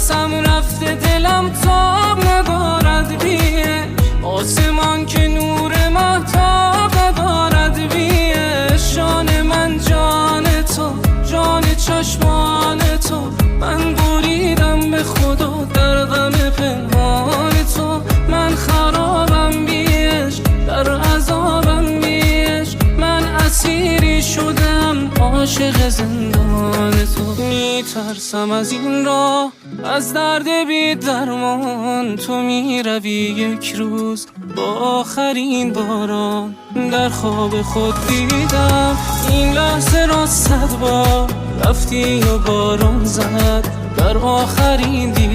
نفسم رفته دلم تاب ندارد بیه، آسمان که نور مهتاب ندارد بیه. شان من جان تو، جان چشمان تو، من بریدم به خدا در غم پنهان تو. من خرابم بیش در عذابم بیش، من اسیری شدم عاشق زندان تو. میترسم از این راه، از درد بی درمان. تو میروی یک روز با آخرین باران. در خواب خود دیدم این لحظه را 100 بار، رفتی و باران زد در آخرین دیدم.